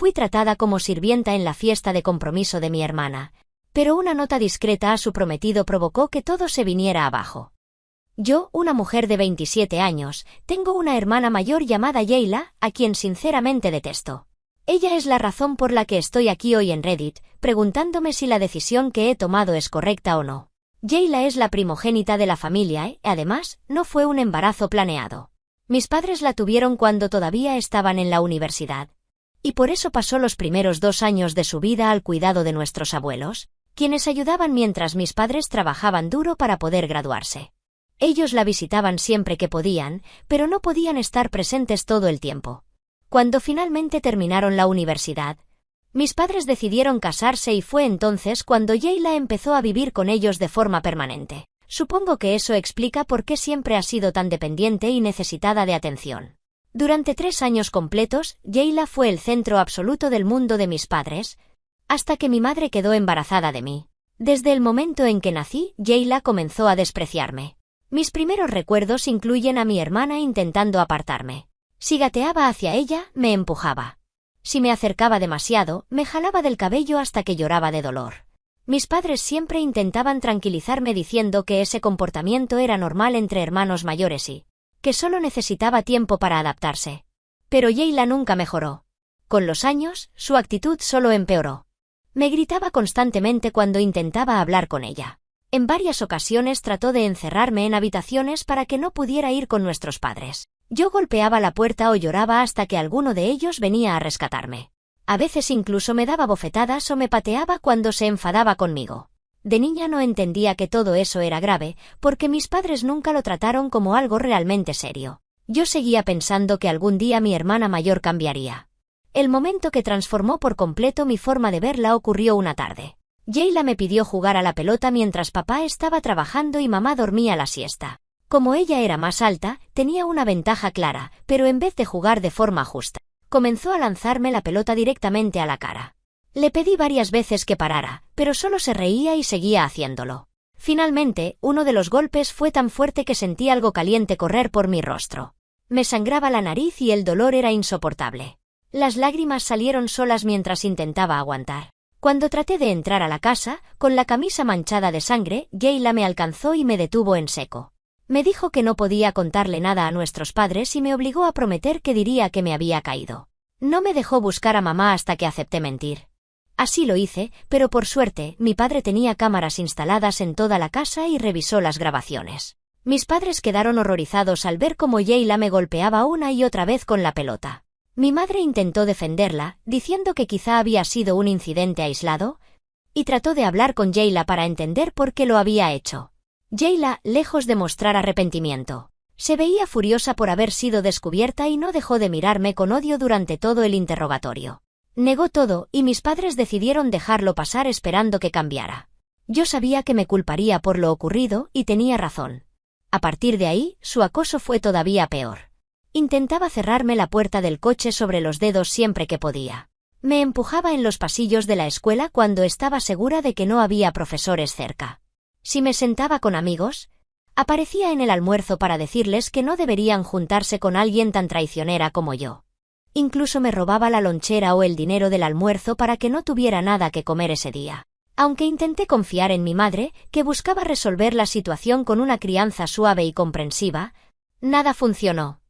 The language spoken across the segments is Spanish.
Fui tratada como sirvienta en la fiesta de compromiso de mi hermana, pero una nota discreta a su prometido provocó que todo se viniera abajo. Yo, una mujer de 27 años, tengo una hermana mayor llamada Yayla, a quien sinceramente detesto. Ella es la razón por la que estoy aquí hoy en Reddit, preguntándome si la decisión que he tomado es correcta o no. Yayla es la primogénita de la familia y, además, no fue un embarazo planeado. Mis padres la tuvieron cuando todavía estaban en la universidad. Y por eso pasó los primeros 2 años de su vida al cuidado de nuestros abuelos, quienes ayudaban mientras mis padres trabajaban duro para poder graduarse. Ellos la visitaban siempre que podían, pero no podían estar presentes todo el tiempo. Cuando finalmente terminaron la universidad, mis padres decidieron casarse y fue entonces cuando Yayla empezó a vivir con ellos de forma permanente. Supongo que eso explica por qué siempre ha sido tan dependiente y necesitada de atención. Durante 3 años completos, Yayla fue el centro absoluto del mundo de mis padres, hasta que mi madre quedó embarazada de mí. Desde el momento en que nací, Yayla comenzó a despreciarme. Mis primeros recuerdos incluyen a mi hermana intentando apartarme. Si gateaba hacia ella, me empujaba. Si me acercaba demasiado, me jalaba del cabello hasta que lloraba de dolor. Mis padres siempre intentaban tranquilizarme diciendo que ese comportamiento era normal entre hermanos mayores y que solo necesitaba tiempo para adaptarse. Pero Yayla nunca mejoró. Con los años, su actitud solo empeoró. Me gritaba constantemente cuando intentaba hablar con ella. En varias ocasiones trató de encerrarme en habitaciones para que no pudiera ir con nuestros padres. Yo golpeaba la puerta o lloraba hasta que alguno de ellos venía a rescatarme. A veces incluso me daba bofetadas o me pateaba cuando se enfadaba conmigo. De niña no entendía que todo eso era grave, porque mis padres nunca lo trataron como algo realmente serio. Yo seguía pensando que algún día mi hermana mayor cambiaría. El momento que transformó por completo mi forma de verla ocurrió una tarde. Yayla me pidió jugar a la pelota mientras papá estaba trabajando y mamá dormía la siesta. Como ella era más alta, tenía una ventaja clara, pero en vez de jugar de forma justa, comenzó a lanzarme la pelota directamente a la cara. Le pedí varias veces que parara, pero solo se reía y seguía haciéndolo. Finalmente, uno de los golpes fue tan fuerte que sentí algo caliente correr por mi rostro. Me sangraba la nariz y el dolor era insoportable. Las lágrimas salieron solas mientras intentaba aguantar. Cuando traté de entrar a la casa, con la camisa manchada de sangre, Yayla me alcanzó y me detuvo en seco. Me dijo que no podía contarle nada a nuestros padres y me obligó a prometer que diría que me había caído. No me dejó buscar a mamá hasta que acepté mentir. Así lo hice, pero por suerte, mi padre tenía cámaras instaladas en toda la casa y revisó las grabaciones. Mis padres quedaron horrorizados al ver cómo Yayla me golpeaba una y otra vez con la pelota. Mi madre intentó defenderla, diciendo que quizá había sido un incidente aislado, y trató de hablar con Yayla para entender por qué lo había hecho. Yayla, lejos de mostrar arrepentimiento, se veía furiosa por haber sido descubierta y no dejó de mirarme con odio durante todo el interrogatorio. Negó todo, y mis padres decidieron dejarlo pasar esperando que cambiara. Yo sabía que me culparía por lo ocurrido, y tenía razón. A partir de ahí, su acoso fue todavía peor. Intentaba cerrarme la puerta del coche sobre los dedos siempre que podía. Me empujaba en los pasillos de la escuela cuando estaba segura de que no había profesores cerca. Si me sentaba con amigos, aparecía en el almuerzo para decirles que no deberían juntarse con alguien tan traicionera como yo. Incluso me robaba la lonchera o el dinero del almuerzo para que no tuviera nada que comer ese día. Aunque intenté confiar en mi madre, que buscaba resolver la situación con una crianza suave y comprensiva, nada funcionó.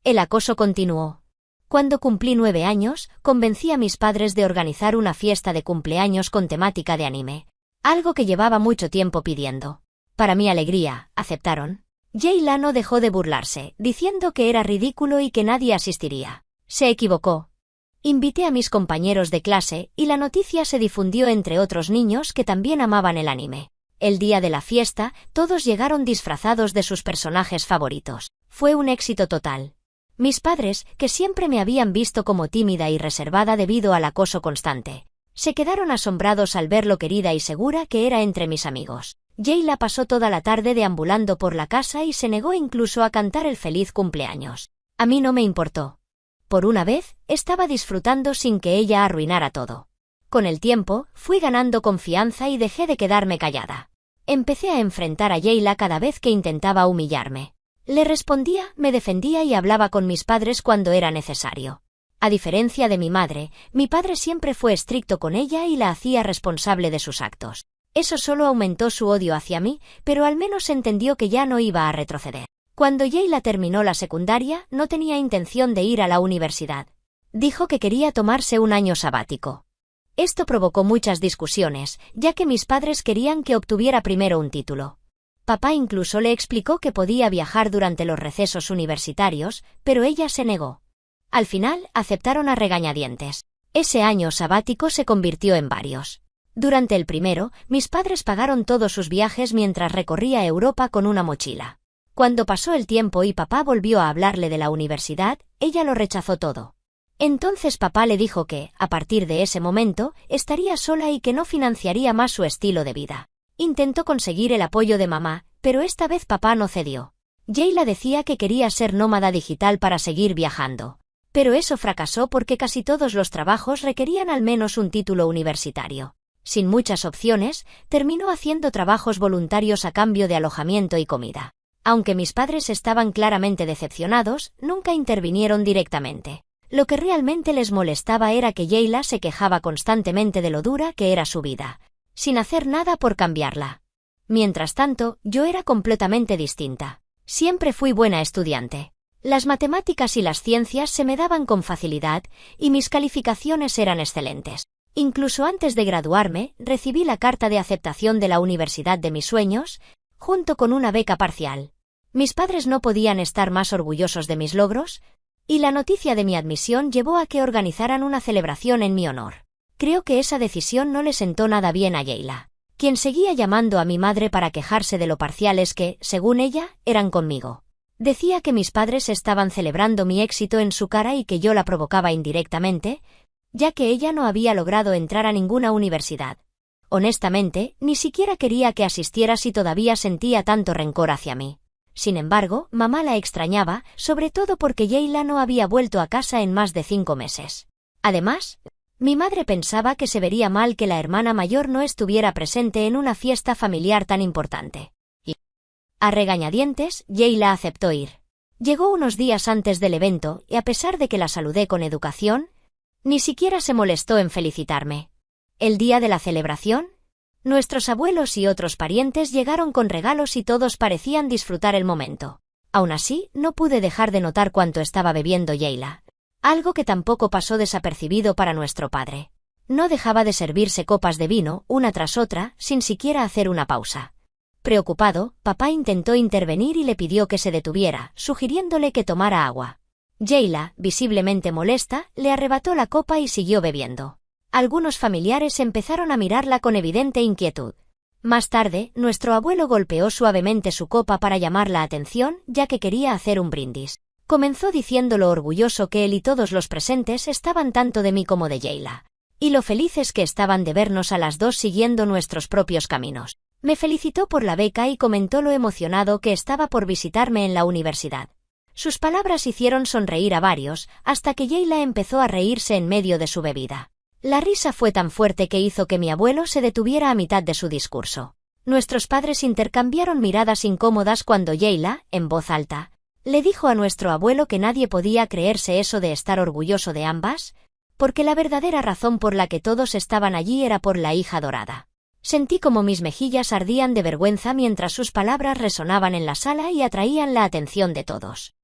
El acoso continuó. Cuando cumplí 9 años, convencí a mis padres de organizar una fiesta de cumpleaños con temática de anime, algo que llevaba mucho tiempo pidiendo. Para mi alegría, aceptaron. Yayla no dejó de burlarse, diciendo que era ridículo y que nadie asistiría. Se equivocó. Invité a mis compañeros de clase, y la noticia se difundió entre otros niños que también amaban el anime. El día de la fiesta, todos llegaron disfrazados de sus personajes favoritos. Fue un éxito total. Mis padres, que siempre me habían visto como tímida y reservada debido al acoso constante, se quedaron asombrados al ver lo querida y segura que era entre mis amigos. Yayla pasó toda la tarde deambulando por la casa y se negó incluso a cantar el feliz cumpleaños. A mí no me importó. Por una vez, estaba disfrutando sin que ella arruinara todo. Con el tiempo, fui ganando confianza y dejé de quedarme callada. Empecé a enfrentar a Yayla cada vez que intentaba humillarme. Le respondía, me defendía y hablaba con mis padres cuando era necesario. A diferencia de mi madre, mi padre siempre fue estricto con ella y la hacía responsable de sus actos. Eso solo aumentó su odio hacia mí, pero al menos entendió que ya no iba a retroceder. Cuando Jayla terminó la secundaria, no tenía intención de ir a la universidad. Dijo que quería tomarse un año sabático. Esto provocó muchas discusiones, ya que mis padres querían que obtuviera primero un título. Papá incluso le explicó que podía viajar durante los recesos universitarios, pero ella se negó. Al final, aceptaron a regañadientes. Ese año sabático se convirtió en varios. Durante el primero, mis padres pagaron todos sus viajes mientras recorría Europa con una mochila. Cuando pasó el tiempo y papá volvió a hablarle de la universidad, ella lo rechazó todo. Entonces papá le dijo que, a partir de ese momento, estaría sola y que no financiaría más su estilo de vida. Intentó conseguir el apoyo de mamá, pero esta vez papá no cedió. Jayla decía que quería ser nómada digital para seguir viajando. Pero eso fracasó porque casi todos los trabajos requerían al menos un título universitario. Sin muchas opciones, terminó haciendo trabajos voluntarios a cambio de alojamiento y comida. Aunque mis padres estaban claramente decepcionados, nunca intervinieron directamente. Lo que realmente les molestaba era que Jayla se quejaba constantemente de lo dura que era su vida, sin hacer nada por cambiarla. Mientras tanto, yo era completamente distinta. Siempre fui buena estudiante. Las matemáticas y las ciencias se me daban con facilidad, y mis calificaciones eran excelentes. Incluso antes de graduarme, recibí la carta de aceptación de la universidad de mis sueños, junto con una beca parcial. Mis padres no podían estar más orgullosos de mis logros, y la noticia de mi admisión llevó a que organizaran una celebración en mi honor. Creo que esa decisión no le sentó nada bien a Jayla, quien seguía llamando a mi madre para quejarse de lo parciales que, según ella, eran conmigo. Decía que mis padres estaban celebrando mi éxito en su cara y que yo la provocaba indirectamente, ya que ella no había logrado entrar a ninguna universidad. Honestamente, ni siquiera quería que asistiera si todavía sentía tanto rencor hacia mí. Sin embargo, mamá la extrañaba, sobre todo porque Jayla no había vuelto a casa en más de 5 meses. Además, mi madre pensaba que se vería mal que la hermana mayor no estuviera presente en una fiesta familiar tan importante. Y, a regañadientes, Jayla aceptó ir. Llegó unos días antes del evento y a pesar de que la saludé con educación, ni siquiera se molestó en felicitarme. El día de la celebración, nuestros abuelos y otros parientes llegaron con regalos y todos parecían disfrutar el momento. Aún así, no pude dejar de notar cuánto estaba bebiendo Jayla. Algo que tampoco pasó desapercibido para nuestro padre. No dejaba de servirse copas de vino, una tras otra, sin siquiera hacer una pausa. Preocupado, papá intentó intervenir y le pidió que se detuviera, sugiriéndole que tomara agua. Jayla, visiblemente molesta, le arrebató la copa y siguió bebiendo. Algunos familiares empezaron a mirarla con evidente inquietud. Más tarde, nuestro abuelo golpeó suavemente su copa para llamar la atención, ya que quería hacer un brindis. Comenzó diciendo lo orgulloso que él y todos los presentes estaban tanto de mí como de Jayla, y lo felices que estaban de vernos a las dos siguiendo nuestros propios caminos. Me felicitó por la beca y comentó lo emocionado que estaba por visitarme en la universidad. Sus palabras hicieron sonreír a varios, hasta que Jayla empezó a reírse en medio de su bebida. La risa fue tan fuerte que hizo que mi abuelo se detuviera a mitad de su discurso. Nuestros padres intercambiaron miradas incómodas cuando Jayla, en voz alta, le dijo a nuestro abuelo que nadie podía creerse eso de estar orgulloso de ambas, porque la verdadera razón por la que todos estaban allí era por la hija dorada. Sentí como mis mejillas ardían de vergüenza mientras sus palabras resonaban en la sala y atraían la atención de todos.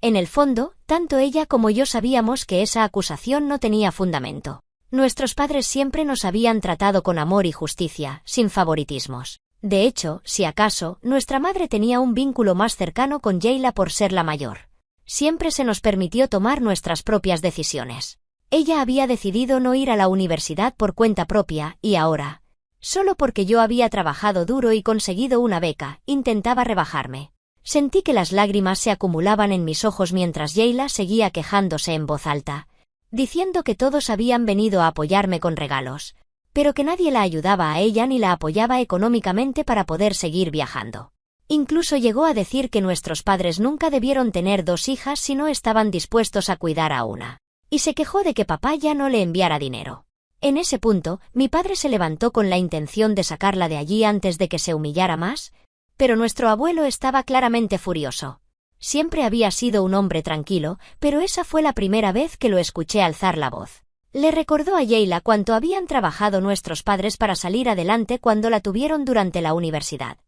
En el fondo, tanto ella como yo sabíamos que esa acusación no tenía fundamento. Nuestros padres siempre nos habían tratado con amor y justicia, sin favoritismos. De hecho, si acaso, nuestra madre tenía un vínculo más cercano con Jayla por ser la mayor. Siempre se nos permitió tomar nuestras propias decisiones. Ella había decidido no ir a la universidad por cuenta propia, y ahora, solo porque yo había trabajado duro y conseguido una beca, intentaba rebajarme. Sentí que las lágrimas se acumulaban en mis ojos mientras Jayla seguía quejándose en voz alta, diciendo que todos habían venido a apoyarme con regalos, pero que nadie la ayudaba a ella ni la apoyaba económicamente para poder seguir viajando. Incluso llegó a decir que nuestros padres nunca debieron tener 2 hijas si no estaban dispuestos a cuidar a una, y se quejó de que papá ya no le enviara dinero. En ese punto, mi padre se levantó con la intención de sacarla de allí antes de que se humillara más, pero nuestro abuelo estaba claramente furioso. Siempre había sido un hombre tranquilo, pero esa fue la primera vez que lo escuché alzar la voz. Le recordó a Jayla cuánto habían trabajado nuestros padres para salir adelante cuando la tuvieron durante la universidad.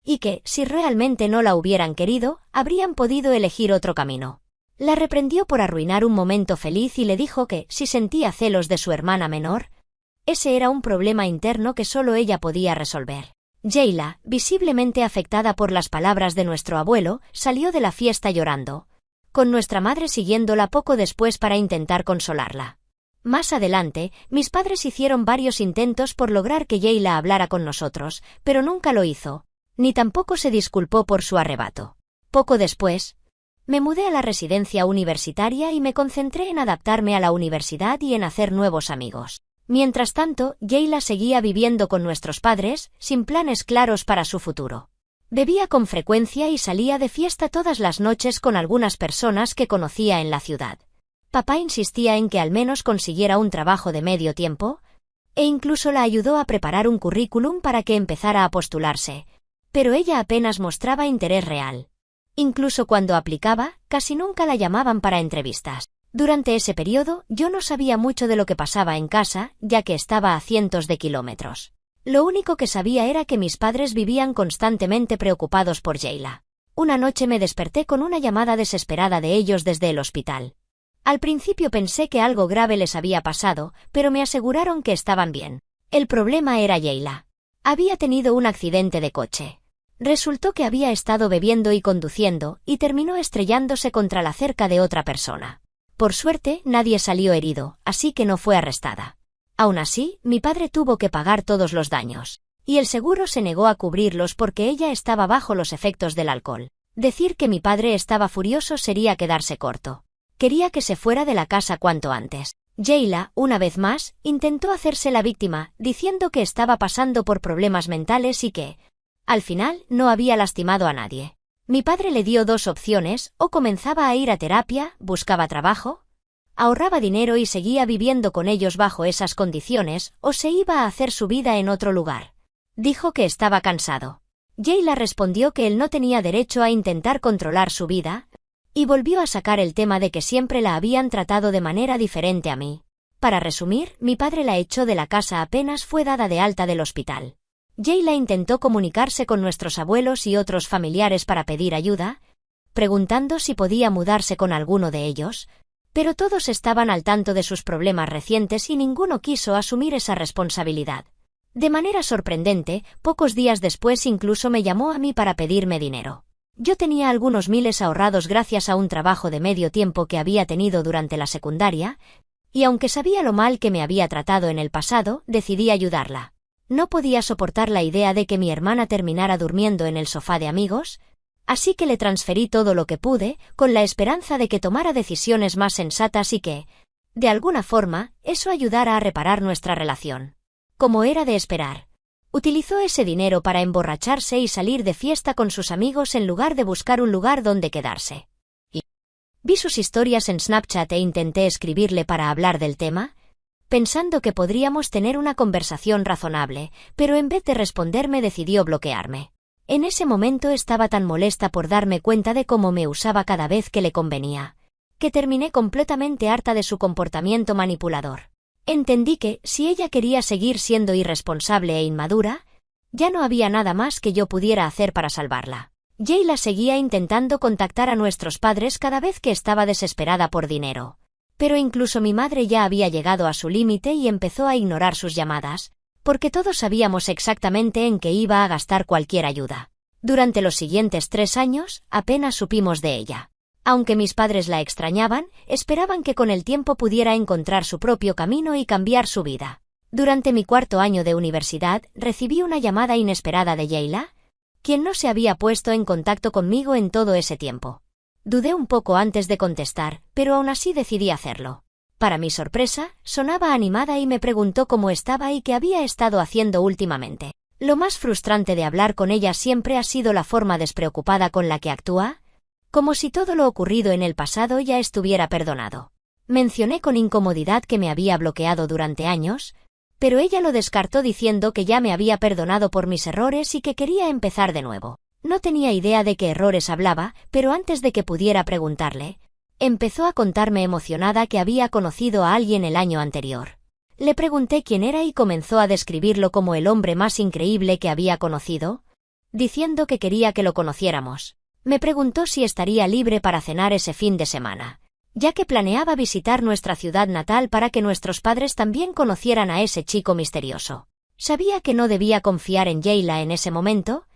Y que, si realmente no la hubieran querido, habrían podido elegir otro camino. La reprendió por arruinar un momento feliz y le dijo que, si sentía celos de su hermana menor, ese era un problema interno que solo ella podía resolver. Jayla, visiblemente afectada por las palabras de nuestro abuelo, salió de la fiesta llorando, con nuestra madre siguiéndola poco después para intentar consolarla. Más adelante, mis padres hicieron varios intentos por lograr que Jayla hablara con nosotros, pero nunca lo hizo, ni tampoco se disculpó por su arrebato. Poco después, me mudé a la residencia universitaria y me concentré en adaptarme a la universidad y en hacer nuevos amigos. Mientras tanto, Jayla seguía viviendo con nuestros padres, sin planes claros para su futuro. Bebía con frecuencia y salía de fiesta todas las noches con algunas personas que conocía en la ciudad. Papá insistía en que al menos consiguiera un trabajo de medio tiempo, e incluso la ayudó a preparar un currículum para que empezara a postularse, pero ella apenas mostraba interés real. Incluso cuando aplicaba, casi nunca la llamaban para entrevistas. Durante ese periodo, yo no sabía mucho de lo que pasaba en casa, ya que estaba a cientos de kilómetros. Lo único que sabía era que mis padres vivían constantemente preocupados por Jayla. Una noche me desperté con una llamada desesperada de ellos desde el hospital. Al principio pensé que algo grave les había pasado, pero me aseguraron que estaban bien. El problema era Jayla. Había tenido un accidente de coche. Resultó que había estado bebiendo y conduciendo, y terminó estrellándose contra la cerca de otra persona. Por suerte, nadie salió herido, así que no fue arrestada. Aún así, mi padre tuvo que pagar todos los daños, y el seguro se negó a cubrirlos porque ella estaba bajo los efectos del alcohol. Decir que mi padre estaba furioso sería quedarse corto. Quería que se fuera de la casa cuanto antes. Jayla, una vez más, intentó hacerse la víctima, diciendo que estaba pasando por problemas mentales y que, al final, no había lastimado a nadie. Mi padre le dio dos opciones: o comenzaba a ir a terapia, buscaba trabajo, ahorraba dinero y seguía viviendo con ellos bajo esas condiciones, o se iba a hacer su vida en otro lugar. Dijo que estaba cansado. Jayla respondió que él no tenía derecho a intentar controlar su vida, y volvió a sacar el tema de que siempre la habían tratado de manera diferente a mí. Para resumir, mi padre la echó de la casa apenas fue dada de alta del hospital. Jayla intentó comunicarse con nuestros abuelos y otros familiares para pedir ayuda, preguntando si podía mudarse con alguno de ellos, pero todos estaban al tanto de sus problemas recientes y ninguno quiso asumir esa responsabilidad. De manera sorprendente, pocos días después incluso me llamó a mí para pedirme dinero. Yo tenía algunos miles ahorrados gracias a un trabajo de medio tiempo que había tenido durante la secundaria, y aunque sabía lo mal que me había tratado en el pasado, decidí ayudarla. No podía soportar la idea de que mi hermana terminara durmiendo en el sofá de amigos, así que le transferí todo lo que pude, con la esperanza de que tomara decisiones más sensatas y que, de alguna forma, eso ayudara a reparar nuestra relación. Como era de esperar, utilizó ese dinero para emborracharse y salir de fiesta con sus amigos en lugar de buscar un lugar donde quedarse. Vi sus historias en Snapchat e intenté escribirle para hablar del tema, pensando que podríamos tener una conversación razonable, pero en vez de responderme decidió bloquearme. En ese momento estaba tan molesta por darme cuenta de cómo me usaba cada vez que le convenía, que terminé completamente harta de su comportamiento manipulador. Entendí que, si ella quería seguir siendo irresponsable e inmadura, ya no había nada más que yo pudiera hacer para salvarla. Jayla seguía intentando contactar a nuestros padres cada vez que estaba desesperada por dinero. Pero incluso mi madre ya había llegado a su límite y empezó a ignorar sus llamadas, porque todos sabíamos exactamente en qué iba a gastar cualquier ayuda. Durante los siguientes 3 años, apenas supimos de ella. Aunque mis padres la extrañaban, esperaban que con el tiempo pudiera encontrar su propio camino y cambiar su vida. Durante mi 4º año de universidad, recibí una llamada inesperada de Jayla, quien no se había puesto en contacto conmigo en todo ese tiempo. Dudé un poco antes de contestar, pero aún así decidí hacerlo. Para mi sorpresa, sonaba animada y me preguntó cómo estaba y qué había estado haciendo últimamente. Lo más frustrante de hablar con ella siempre ha sido la forma despreocupada con la que actúa, como si todo lo ocurrido en el pasado ya estuviera perdonado. Mencioné con incomodidad que me había bloqueado durante años, pero ella lo descartó diciendo que ya me había perdonado por mis errores y que quería empezar de nuevo. No tenía idea de qué errores hablaba, pero antes de que pudiera preguntarle, empezó a contarme emocionada que había conocido a alguien el año anterior. Le pregunté quién era y comenzó a describirlo como el hombre más increíble que había conocido, diciendo que quería que lo conociéramos. Me preguntó si estaría libre para cenar ese fin de semana, ya que planeaba visitar nuestra ciudad natal para que nuestros padres también conocieran a ese chico misterioso. Sabía que no debía confiar en Jayla en ese momento,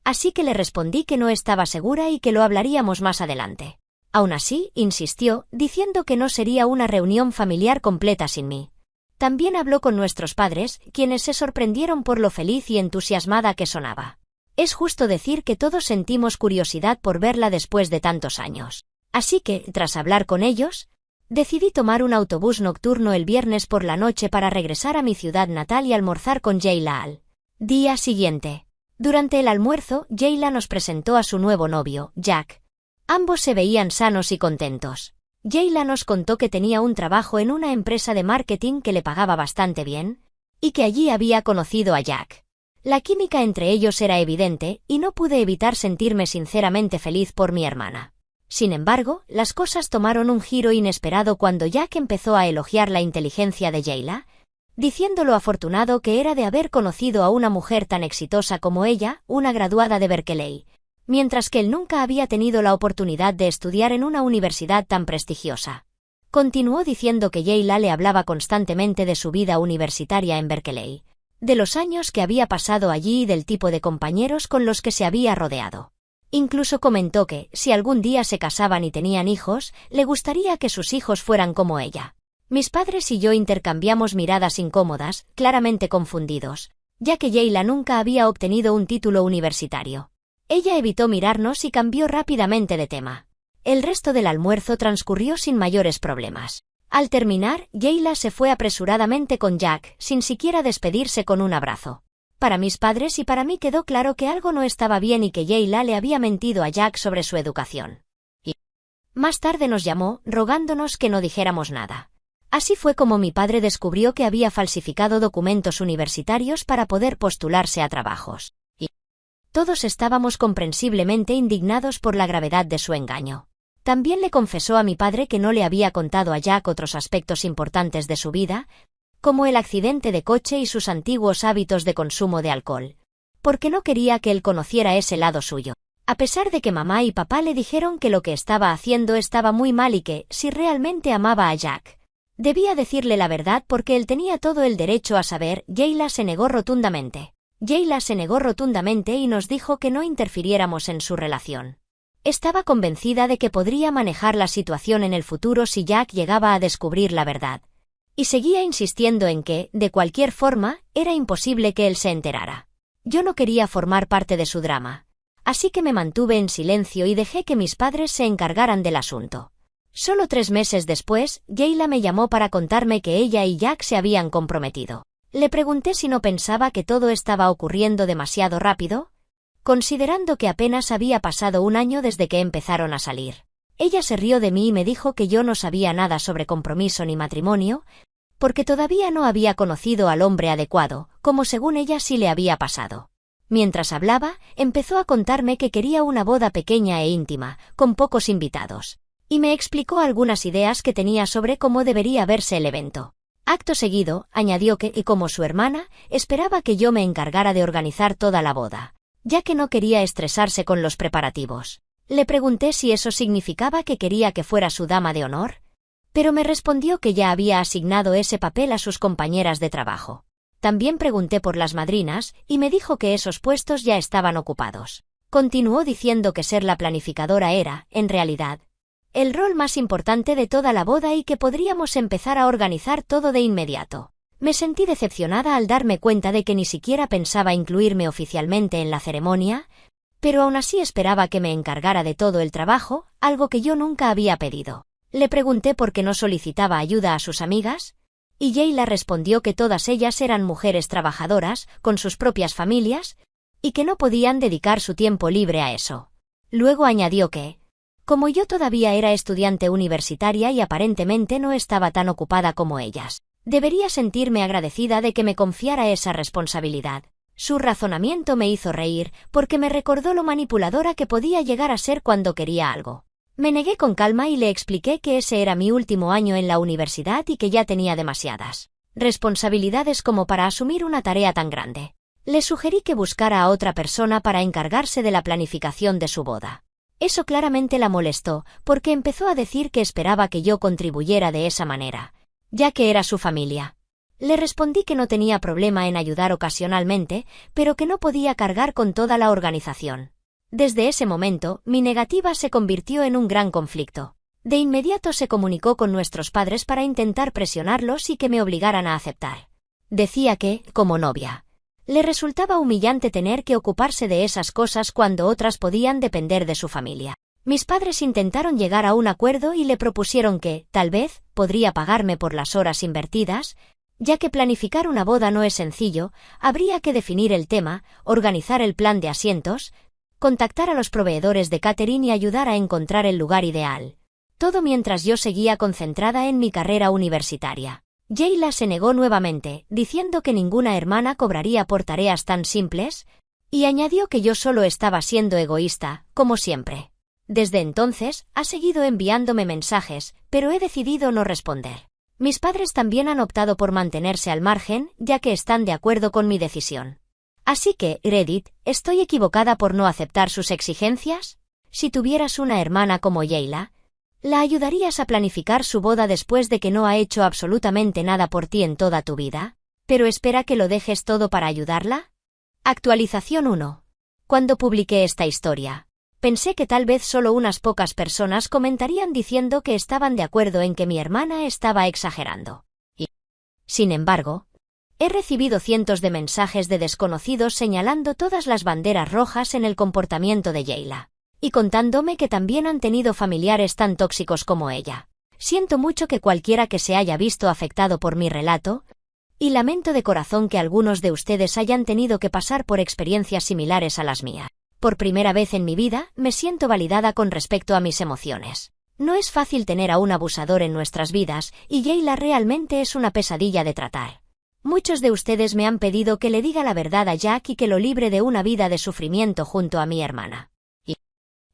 así que le respondí que no estaba segura y que lo hablaríamos más adelante. Aún así, insistió, diciendo que no sería una reunión familiar completa sin mí. También habló con nuestros padres, quienes se sorprendieron por lo feliz y entusiasmada que sonaba. Es justo decir que todos sentimos curiosidad por verla después de tantos años. Así que, tras hablar con ellos, decidí tomar un autobús nocturno el viernes por la noche para regresar a mi ciudad natal y almorzar con Jayla al día siguiente. Durante el almuerzo, Jayla nos presentó a su nuevo novio, Jack. Ambos se veían sanos y contentos. Jayla nos contó que tenía un trabajo en una empresa de marketing que le pagaba bastante bien, y que allí había conocido a Jack. La química entre ellos era evidente, y no pude evitar sentirme sinceramente feliz por mi hermana. Sin embargo, las cosas tomaron un giro inesperado cuando Jack empezó a elogiar la inteligencia de Jayla, diciendo lo afortunado que era de haber conocido a una mujer tan exitosa como ella, una graduada de Berkeley, mientras que él nunca había tenido la oportunidad de estudiar en una universidad tan prestigiosa. Continuó diciendo que Jayla le hablaba constantemente de su vida universitaria en Berkeley, de los años que había pasado allí y del tipo de compañeros con los que se había rodeado. Incluso comentó que, si algún día se casaban y tenían hijos, le gustaría que sus hijos fueran como ella. Mis padres y yo intercambiamos miradas incómodas, claramente confundidos, ya que Jayla nunca había obtenido un título universitario. Ella evitó mirarnos y cambió rápidamente de tema. El resto del almuerzo transcurrió sin mayores problemas. Al terminar, Jayla se fue apresuradamente con Jack, sin siquiera despedirse con un abrazo. Para mis padres y para mí quedó claro que algo no estaba bien y que Jayla le había mentido a Jack sobre su educación. Y más tarde nos llamó, rogándonos que no dijéramos nada. Así fue como mi padre descubrió que había falsificado documentos universitarios para poder postularse a trabajos. Y todos estábamos comprensiblemente indignados por la gravedad de su engaño. También le confesó a mi padre que no le había contado a Jack otros aspectos importantes de su vida, como el accidente de coche y sus antiguos hábitos de consumo de alcohol, porque no quería que él conociera ese lado suyo. A pesar de que mamá y papá le dijeron que lo que estaba haciendo estaba muy mal y que, si realmente amaba a Jack, debía decirle la verdad porque él tenía todo el derecho a saber, Jayla se negó rotundamente. Jayla se negó rotundamente y nos dijo que no interfiriéramos en su relación. Estaba convencida de que podría manejar la situación en el futuro si Jack llegaba a descubrir la verdad. Y seguía insistiendo en que, de cualquier forma, era imposible que él se enterara. Yo no quería formar parte de su drama. Así que me mantuve en silencio y dejé que mis padres se encargaran del asunto. Solo 3 meses después, Jayla me llamó para contarme que ella y Jack se habían comprometido. Le pregunté si no pensaba que todo estaba ocurriendo demasiado rápido, considerando que apenas había pasado un año desde que empezaron a salir. Ella se rió de mí y me dijo que yo no sabía nada sobre compromiso ni matrimonio, porque todavía no había conocido al hombre adecuado, como según ella sí le había pasado. Mientras hablaba, empezó a contarme que quería una boda pequeña e íntima, con pocos invitados, y me explicó algunas ideas que tenía sobre cómo debería verse el evento. Acto seguido, añadió que, y como su hermana, esperaba que yo me encargara de organizar toda la boda, ya que no quería estresarse con los preparativos. Le pregunté si eso significaba que quería que fuera su dama de honor, pero me respondió que ya había asignado ese papel a sus compañeras de trabajo. También pregunté por las madrinas, y me dijo que esos puestos ya estaban ocupados. Continuó diciendo que ser la planificadora era, en realidad, el rol más importante de toda la boda y que podríamos empezar a organizar todo de inmediato. Me sentí decepcionada al darme cuenta de que ni siquiera pensaba incluirme oficialmente en la ceremonia, pero aún así esperaba que me encargara de todo el trabajo, algo que yo nunca había pedido. Le pregunté por qué no solicitaba ayuda a sus amigas, y Jayla respondió que todas ellas eran mujeres trabajadoras, con sus propias familias, y que no podían dedicar su tiempo libre a eso. Luego añadió que, como yo todavía era estudiante universitaria y aparentemente no estaba tan ocupada como ellas, debería sentirme agradecida de que me confiara esa responsabilidad. Su razonamiento me hizo reír, porque me recordó lo manipuladora que podía llegar a ser cuando quería algo. Me negué con calma y le expliqué que ese era mi último año en la universidad y que ya tenía demasiadas responsabilidades como para asumir una tarea tan grande. Le sugerí que buscara a otra persona para encargarse de la planificación de su boda. Eso claramente la molestó, porque empezó a decir que esperaba que yo contribuyera de esa manera, ya que era su familia. Le respondí que no tenía problema en ayudar ocasionalmente, pero que no podía cargar con toda la organización. Desde ese momento, mi negativa se convirtió en un gran conflicto. De inmediato se comunicó con nuestros padres para intentar presionarlos y que me obligaran a aceptar. Decía que, como novia, le resultaba humillante tener que ocuparse de esas cosas cuando otras podían depender de su familia. Mis padres intentaron llegar a un acuerdo y le propusieron que, tal vez, podría pagarme por las horas invertidas, ya que planificar una boda no es sencillo, habría que definir el tema, organizar el plan de asientos, contactar a los proveedores de catering y ayudar a encontrar el lugar ideal. Todo mientras yo seguía concentrada en mi carrera universitaria. Jayla se negó nuevamente, diciendo que ninguna hermana cobraría por tareas tan simples, y añadió que yo solo estaba siendo egoísta, como siempre. Desde entonces, ha seguido enviándome mensajes, pero he decidido no responder. Mis padres también han optado por mantenerse al margen, ya que están de acuerdo con mi decisión. Así que, Reddit, ¿estoy equivocada por no aceptar sus exigencias? Si tuvieras una hermana como Jayla, ¿la ayudarías a planificar su boda después de que no ha hecho absolutamente nada por ti en toda tu vida? ¿Pero espera que lo dejes todo para ayudarla? Actualización 1. Cuando publiqué esta historia, pensé que tal vez solo unas pocas personas comentarían diciendo que estaban de acuerdo en que mi hermana estaba exagerando. Y, sin embargo, he recibido cientos de mensajes de desconocidos señalando todas las banderas rojas en el comportamiento de Jayla, y contándome que también han tenido familiares tan tóxicos como ella. Siento mucho que cualquiera que se haya visto afectado por mi relato, y lamento de corazón que algunos de ustedes hayan tenido que pasar por experiencias similares a las mías. Por primera vez en mi vida, me siento validada con respecto a mis emociones. No es fácil tener a un abusador en nuestras vidas, y Jayla realmente es una pesadilla de tratar. Muchos de ustedes me han pedido que le diga la verdad a Jack y que lo libre de una vida de sufrimiento junto a mi hermana.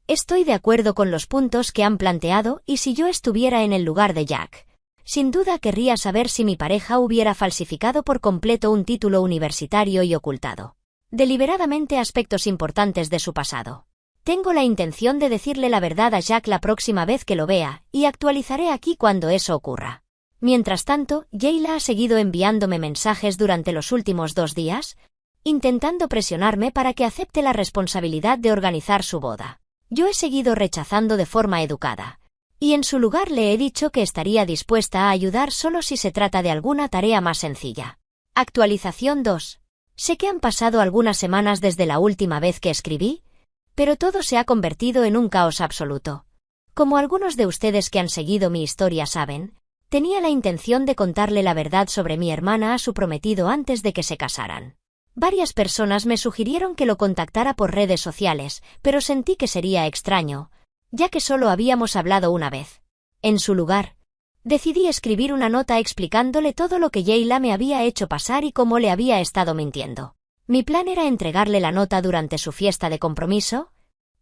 Estoy de acuerdo con los puntos que han planteado y si yo estuviera en el lugar de Jack, sin duda querría saber si mi pareja hubiera falsificado por completo un título universitario y ocultado deliberadamente aspectos importantes de su pasado. Tengo la intención de decirle la verdad a Jack la próxima vez que lo vea, y actualizaré aquí cuando eso ocurra. Mientras tanto, Jayla ha seguido enviándome mensajes durante los últimos 2 días, intentando presionarme para que acepte la responsabilidad de organizar su boda. Yo he seguido rechazando de forma educada, y en su lugar le he dicho que estaría dispuesta a ayudar solo si se trata de alguna tarea más sencilla. Actualización 2. Sé que han pasado algunas semanas desde la última vez que escribí, pero todo se ha convertido en un caos absoluto. Como algunos de ustedes que han seguido mi historia saben, tenía la intención de contarle la verdad sobre mi hermana a su prometido antes de que se casaran. Varias personas me sugirieron que lo contactara por redes sociales, pero sentí que sería extraño, ya que solo habíamos hablado una vez. En su lugar, decidí escribir una nota explicándole todo lo que Jayla me había hecho pasar y cómo le había estado mintiendo. Mi plan era entregarle la nota durante su fiesta de compromiso,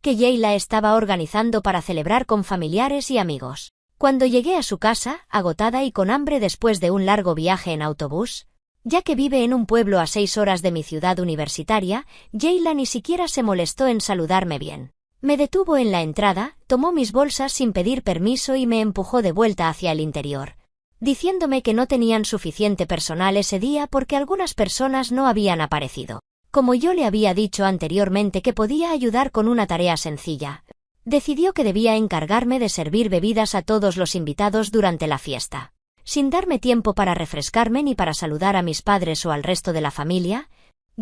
que Jayla estaba organizando para celebrar con familiares y amigos. Cuando llegué a su casa, agotada y con hambre después de un largo viaje en autobús, ya que vive en un pueblo a 6 horas de mi ciudad universitaria, Jayla ni siquiera se molestó en saludarme bien. Me detuvo en la entrada, tomó mis bolsas sin pedir permiso y me empujó de vuelta hacia el interior, diciéndome que no tenían suficiente personal ese día porque algunas personas no habían aparecido. Como yo le había dicho anteriormente que podía ayudar con una tarea sencilla, decidió que debía encargarme de servir bebidas a todos los invitados durante la fiesta. Sin darme tiempo para refrescarme ni para saludar a mis padres o al resto de la familia,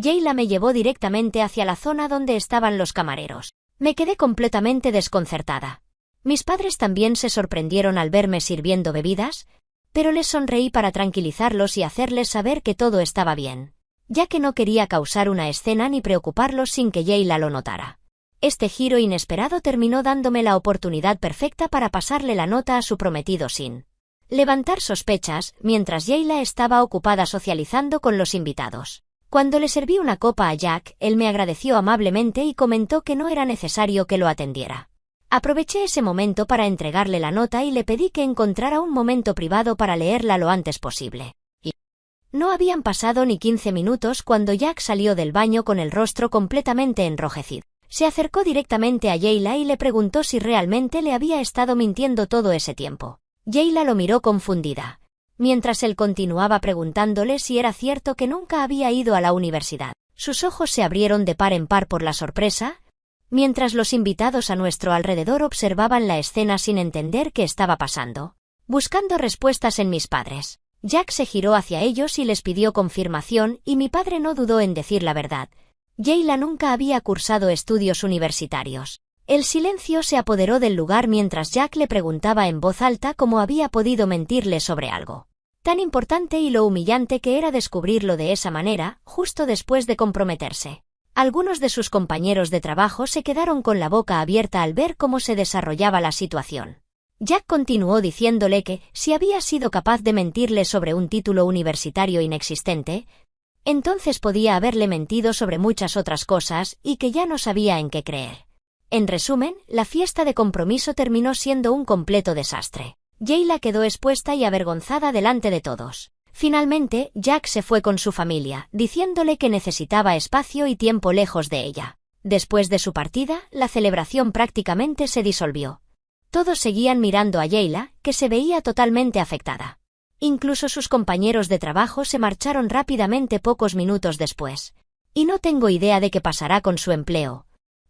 Jayla me llevó directamente hacia la zona donde estaban los camareros. Me quedé completamente desconcertada. Mis padres también se sorprendieron al verme sirviendo bebidas, pero les sonreí para tranquilizarlos y hacerles saber que todo estaba bien, ya que no quería causar una escena ni preocuparlos sin que Jayla lo notara. Este giro inesperado terminó dándome la oportunidad perfecta para pasarle la nota a su prometido sin levantar sospechas, mientras Jayla estaba ocupada socializando con los invitados. Cuando le serví una copa a Jack, él me agradeció amablemente y comentó que no era necesario que lo atendiera. Aproveché ese momento para entregarle la nota y le pedí que encontrara un momento privado para leerla lo antes posible. No habían pasado ni 15 minutos cuando Jack salió del baño con el rostro completamente enrojecido. Se acercó directamente a Jayla y le preguntó si realmente le había estado mintiendo todo ese tiempo. Jayla lo miró confundida, mientras él continuaba preguntándole si era cierto que nunca había ido a la universidad. Sus ojos se abrieron de par en par por la sorpresa, mientras los invitados a nuestro alrededor observaban la escena sin entender qué estaba pasando, buscando respuestas en mis padres. Jack se giró hacia ellos y les pidió confirmación, y mi padre no dudó en decir la verdad. Jayla nunca había cursado estudios universitarios. El silencio se apoderó del lugar mientras Jack le preguntaba en voz alta cómo había podido mentirle sobre algo tan importante y lo humillante que era descubrirlo de esa manera, justo después de comprometerse. Algunos de sus compañeros de trabajo se quedaron con la boca abierta al ver cómo se desarrollaba la situación. Jack continuó diciéndole que, si había sido capaz de mentirle sobre un título universitario inexistente, entonces podía haberle mentido sobre muchas otras cosas y que ya no sabía en qué creer. En resumen, la fiesta de compromiso terminó siendo un completo desastre. Jayla quedó expuesta y avergonzada delante de todos. Finalmente, Jack se fue con su familia, diciéndole que necesitaba espacio y tiempo lejos de ella. Después de su partida, la celebración prácticamente se disolvió. Todos seguían mirando a Jayla, que se veía totalmente afectada. Incluso sus compañeros de trabajo se marcharon rápidamente pocos minutos después. Y no tengo idea de qué pasará con su empleo,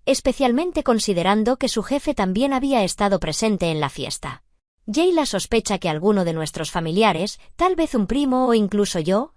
especialmente considerando que su jefe también había estado presente en la fiesta. Jayla sospecha que alguno de nuestros familiares, tal vez un primo o incluso yo,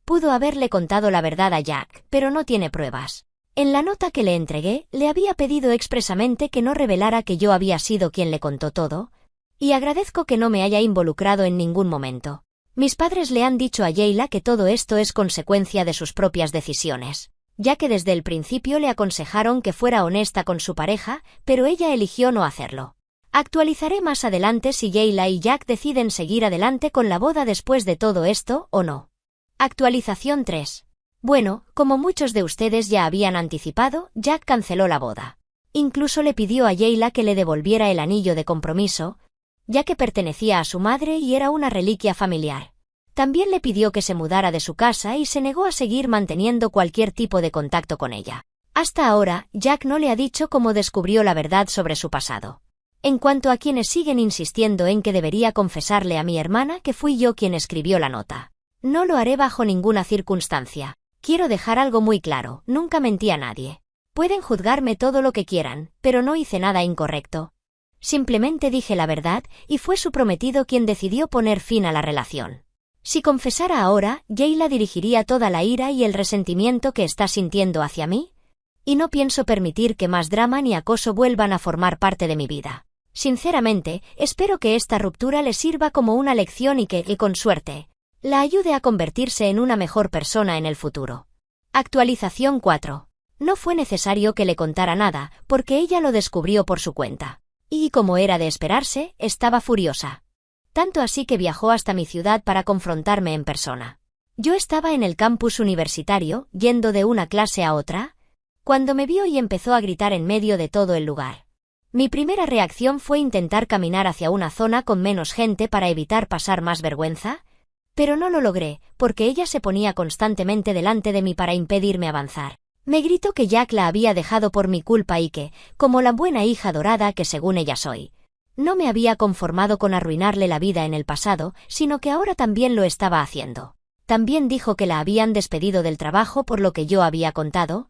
pudo haberle contado la verdad a Jack, pero no tiene pruebas. En la nota que le entregué, le había pedido expresamente que no revelara que yo había sido quien le contó todo, y agradezco que no me haya involucrado en ningún momento. Mis padres le han dicho a Jayla que todo esto es consecuencia de sus propias decisiones, ya que desde el principio le aconsejaron que fuera honesta con su pareja, pero ella eligió no hacerlo. Actualizaré más adelante si Jayla y Jack deciden seguir adelante con la boda después de todo esto o no. Actualización 3. Bueno, como muchos de ustedes ya habían anticipado, Jack canceló la boda. Incluso le pidió a Jayla que le devolviera el anillo de compromiso, ya que pertenecía a su madre y era una reliquia familiar. También le pidió que se mudara de su casa y se negó a seguir manteniendo cualquier tipo de contacto con ella. Hasta ahora, Jack no le ha dicho cómo descubrió la verdad sobre su pasado. En cuanto a quienes siguen insistiendo en que debería confesarle a mi hermana que fui yo quien escribió la nota, no lo haré bajo ninguna circunstancia. Quiero dejar algo muy claro, nunca mentí a nadie. Pueden juzgarme todo lo que quieran, pero no hice nada incorrecto. Simplemente dije la verdad, y fue su prometido quien decidió poner fin a la relación. Si confesara ahora, Jayla dirigiría toda la ira y el resentimiento que está sintiendo hacia mí, y no pienso permitir que más drama ni acoso vuelvan a formar parte de mi vida. Sinceramente, espero que esta ruptura le sirva como una lección y que, con suerte, la ayude a convertirse en una mejor persona en el futuro. Actualización 4. No fue necesario que le contara nada, porque ella lo descubrió por su cuenta. Y, como era de esperarse, estaba furiosa. Tanto así que viajó hasta mi ciudad para confrontarme en persona. Yo estaba en el campus universitario, yendo de una clase a otra, cuando me vio y empezó a gritar en medio de todo el lugar. Mi primera reacción fue intentar caminar hacia una zona con menos gente para evitar pasar más vergüenza, pero no lo logré, porque ella se ponía constantemente delante de mí para impedirme avanzar. Me gritó que Jack la había dejado por mi culpa y que, como la buena hija dorada que según ella soy, no me había conformado con arruinarle la vida en el pasado, sino que ahora también lo estaba haciendo. También dijo que la habían despedido del trabajo por lo que yo había contado,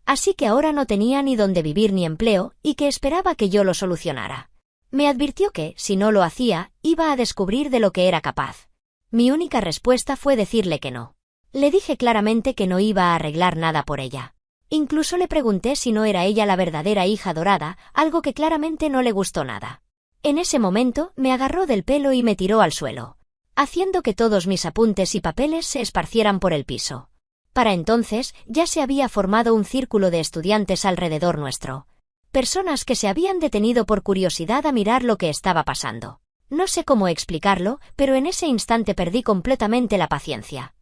así que ahora no tenía ni dónde vivir ni empleo, y que esperaba que yo lo solucionara. Me advirtió que, si no lo hacía, iba a descubrir de lo que era capaz. Mi única respuesta fue decirle que no. Le dije claramente que no iba a arreglar nada por ella. Incluso le pregunté si no era ella la verdadera hija dorada, algo que claramente no le gustó nada. En ese momento, me agarró del pelo y me tiró al suelo, haciendo que todos mis apuntes y papeles se esparcieran por el piso. Para entonces, ya se había formado un círculo de estudiantes alrededor nuestro. Personas que se habían detenido por curiosidad a mirar lo que estaba pasando. No sé cómo explicarlo, pero en ese instante perdí completamente la paciencia.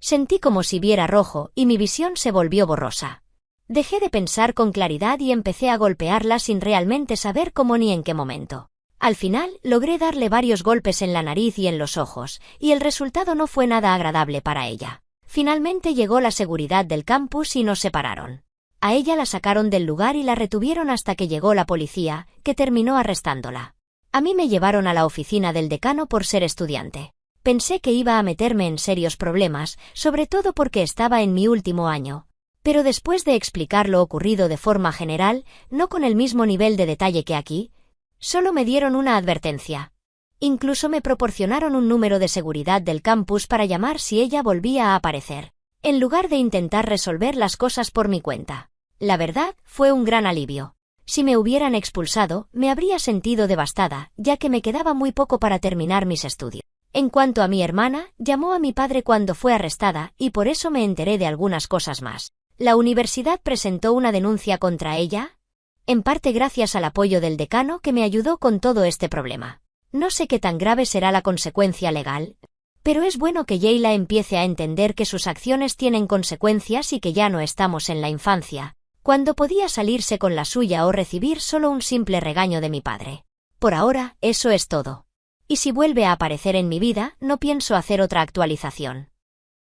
Sentí como si viera rojo y mi visión se volvió borrosa. Dejé de pensar con claridad y empecé a golpearla sin realmente saber cómo ni en qué momento. Al final, logré darle varios golpes en la nariz y en los ojos, y el resultado no fue nada agradable para ella. Finalmente llegó la seguridad del campus y nos separaron. A ella la sacaron del lugar y la retuvieron hasta que llegó la policía, que terminó arrestándola. A mí me llevaron a la oficina del decano por ser estudiante. Pensé que iba a meterme en serios problemas, sobre todo porque estaba en mi último año. Pero después de explicar lo ocurrido de forma general, no con el mismo nivel de detalle que aquí, solo me dieron una advertencia. Incluso me proporcionaron un número de seguridad del campus para llamar si ella volvía a aparecer, en lugar de intentar resolver las cosas por mi cuenta. La verdad, fue un gran alivio. Si me hubieran expulsado, me habría sentido devastada, ya que me quedaba muy poco para terminar mis estudios. En cuanto a mi hermana, llamó a mi padre cuando fue arrestada y por eso me enteré de algunas cosas más. ¿La universidad presentó una denuncia contra ella? En parte gracias al apoyo del decano que me ayudó con todo este problema. No sé qué tan grave será la consecuencia legal, pero es bueno que Yayla empiece a entender que sus acciones tienen consecuencias y que ya no estamos en la infancia, cuando podía salirse con la suya o recibir solo un simple regaño de mi padre. Por ahora, eso es todo. Y si vuelve a aparecer en mi vida, no pienso hacer otra actualización.